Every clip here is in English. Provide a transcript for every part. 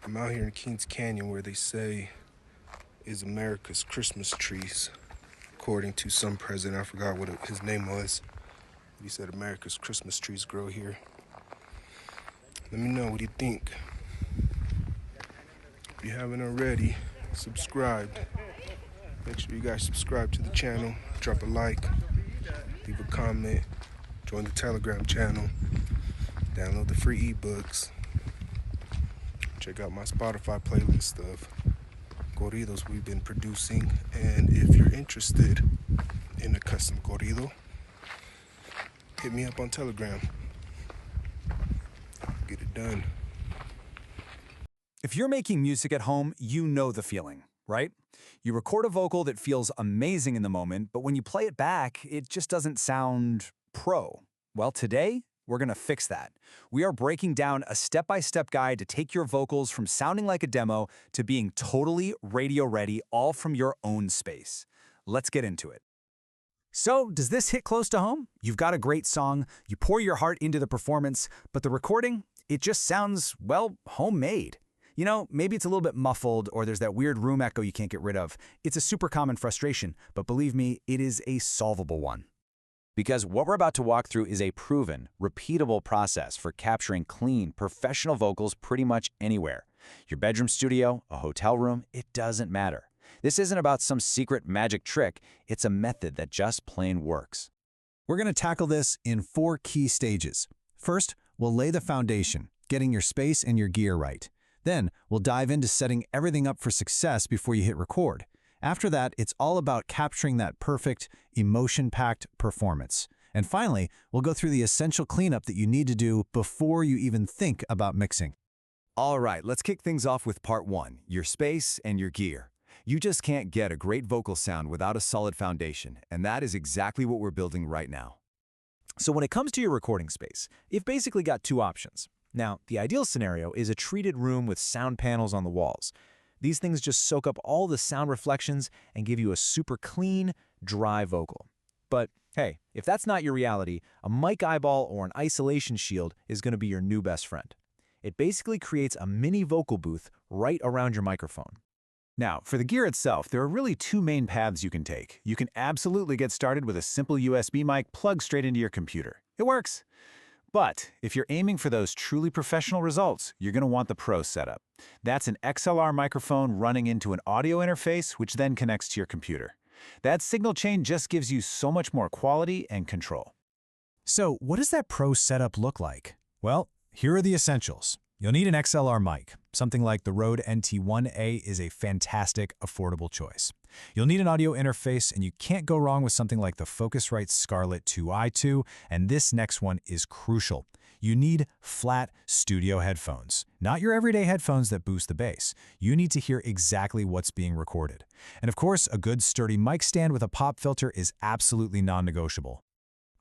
I'm out here in Kings Canyon where they say is America's Christmas trees. According to some president, I forgot what his name was. He said America's Christmas trees grow here. Let me know what you think. If you haven't already, subscribed. Make sure you guys subscribe to the channel, drop a like, leave a comment, join the Telegram channel, download the free ebooks, check out my Spotify playlist of corridos we've been producing, and if you're interested in a custom corrido, hit me up on Telegram. Get it done. If you're making music at home, you know the feeling, right? You record a vocal that feels amazing in the moment, but when you play it back, it just doesn't sound pro. Well, today, we're gonna fix that. We are breaking down a step-by-step guide to take your vocals from sounding like a demo to being totally radio-ready, all from your own space. Let's get into it. So, does this hit close to home? You've got a great song, you pour your heart into the performance, but the recording, it just sounds, well, homemade. You know, maybe it's a little bit muffled or there's that weird room echo you can't get rid of. It's a super common frustration, but believe me, it is a solvable one. Because what we're about to walk through is a proven, repeatable process for capturing clean, professional vocals pretty much anywhere. Your bedroom studio, a hotel room, it doesn't matter. This isn't about some secret magic trick, it's a method that just plain works. We're going to tackle this in 4 key stages. First, we'll lay the foundation, getting your space and your gear right. Then, we'll dive into setting everything up for success before you hit record. After that, it's all about capturing that perfect, emotion-packed performance. And finally, we'll go through the essential cleanup that you need to do before you even think about mixing. All right, let's kick things off with part 1, your space and your gear. You just can't get a great vocal sound without a solid foundation, and that is exactly what we're building right now. So when it comes to your recording space, you've basically got 2 options. Now, the ideal scenario is a treated room with sound panels on the walls. These things just soak up all the sound reflections and give you a super clean, dry vocal. But hey, if that's not your reality, a mic eyeball or an isolation shield is going to be your new best friend. It basically creates a mini vocal booth right around your microphone. Now, for the gear itself, there are really 2 main paths you can take. You can absolutely get started with a simple USB mic plugged straight into your computer. It works. But if you're aiming for those truly professional results, you're going to want the Pro setup. That's an XLR microphone running into an audio interface, which then connects to your computer. That signal chain just gives you so much more quality and control. So what does that Pro setup look like? Well, here are the essentials. You'll need an XLR mic. Something like the Rode NT1A is a fantastic, affordable choice. You'll need an audio interface, and you can't go wrong with something like the Focusrite Scarlett 2i2, and this next one is crucial. You need flat studio headphones, not your everyday headphones that boost the bass. You need to hear exactly what's being recorded. And of course, a good sturdy mic stand with a pop filter is absolutely non-negotiable.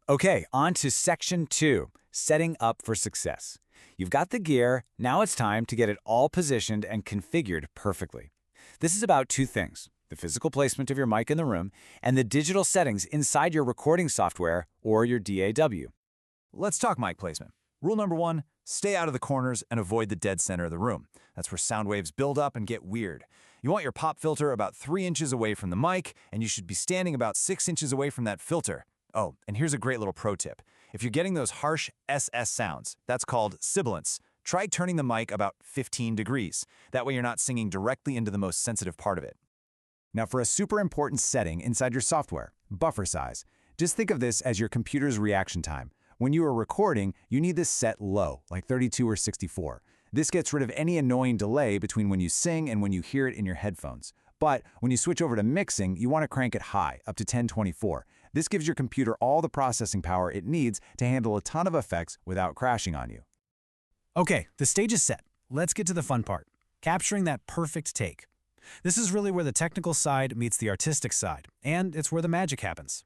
Okay, on to section 2, setting up for success. You've got the gear, now it's time to get it all positioned and configured perfectly. This is about 2 things, the physical placement of your mic in the room and the digital settings inside your recording software or your DAW. Let's talk mic placement. Rule number 1, stay out of the corners and avoid the dead center of the room. That's where sound waves build up and get weird. You want your pop filter about 3 inches away from the mic, and you should be standing about 6 inches away from that filter. Oh, and here's a great little pro tip. If you're getting those harsh SS sounds, that's called sibilance, try turning the mic about 15 degrees. That way you're not singing directly into the most sensitive part of it. Now for a super important setting inside your software, buffer size. Just think of this as your computer's reaction time. When you are recording, you need this set low, like 32 or 64. This gets rid of any annoying delay between when you sing and when you hear it in your headphones. But when you switch over to mixing, you want to crank it high, up to 1024. This gives your computer all the processing power it needs to handle a ton of effects without crashing on you. Okay, the stage is set. Let's get to the fun part, capturing that perfect take. This is really where the technical side meets the artistic side, and it's where the magic happens.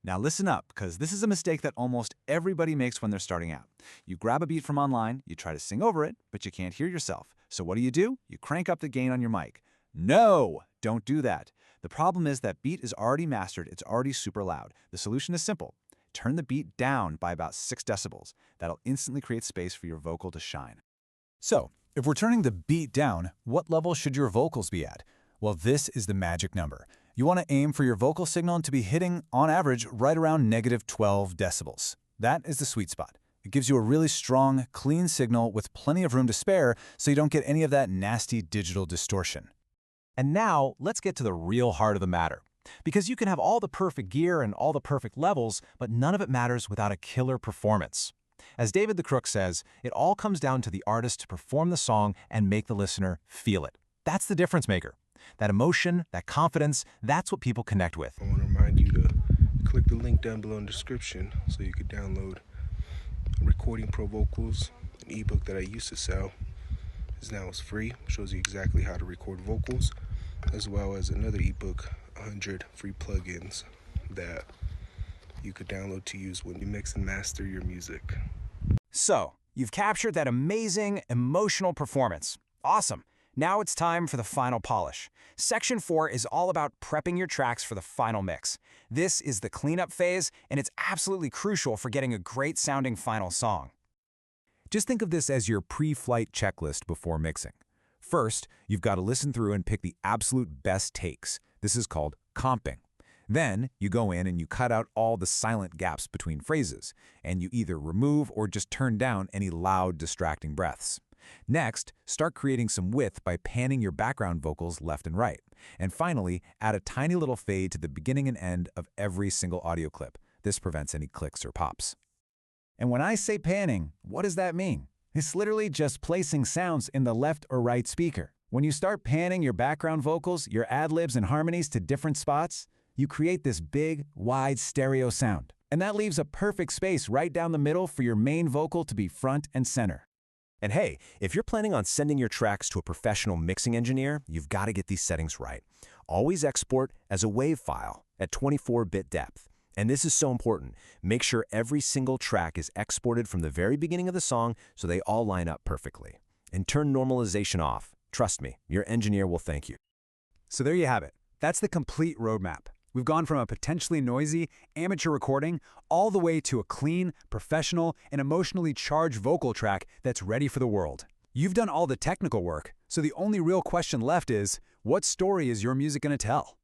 Now listen up, because this is a mistake that almost everybody makes when they're starting out. You grab a beat from online, you try to sing over it, but you can't hear yourself. So what do? You crank up the gain on your mic. No, don't do that. The problem is that beat is already mastered, it's already super loud. The solution is simple. Turn the beat down by about 6 decibels. That'll instantly create space for your vocal to shine. So, If we're turning the beat down, what level should your vocals be at? Well, this is the magic number. You want to aim for your vocal signal to be hitting, on average, right around -12 decibels. That is the sweet spot. It gives you a really strong, clean signal with plenty of room to spare so you don't get any of that nasty digital distortion. And now, let's get to the real heart of the matter. Because you can have all the perfect gear and all the perfect levels, but none of it matters without a killer performance. As David the Crook says, it all comes down to the artist to perform the song and make the listener feel it. That's the difference maker. That emotion, that confidence, that's what people connect with. I want to remind you to click the link down below in the description so you can download Recording Pro Vocals, an ebook that I used to sell. Is now free, shows you exactly how to record vocals, as well as another ebook, 100 free plugins that you could download to use when you mix and master your music. So, you've captured that amazing, emotional performance. Awesome. Now it's time for the final polish. Section 4 is all about prepping your tracks for the final mix. This is the cleanup phase, and it's absolutely crucial for getting a great-sounding final song. Just think of this as your pre-flight checklist before mixing. First, you've got to listen through and pick the absolute best takes. This is called comping. Then, you go in and you cut out all the silent gaps between phrases, and you either remove or just turn down any loud, distracting breaths. Next, start creating some width by panning your background vocals left and right. And finally, add a tiny little fade to the beginning and end of every single audio clip. This prevents any clicks or pops. And when I say panning, what does that mean? It's literally just placing sounds in the left or right speaker. When you start panning your background vocals, your ad-libs and harmonies to different spots, you create this big, wide stereo sound. And that leaves a perfect space right down the middle for your main vocal to be front and center. And hey, if you're planning on sending your tracks to a professional mixing engineer, you've got to get these settings right. Always export as a WAV file at 24-bit depth. And this is so important. Make sure every single track is exported from the very beginning of the song so they all line up perfectly. And turn normalization off. Trust me, your engineer will thank you. So there you have it. That's the complete roadmap. We've gone from a potentially noisy, amateur recording all the way to a clean, professional, and emotionally charged vocal track that's ready for the world. You've done all the technical work, so the only real question left is, what story is your music going to tell?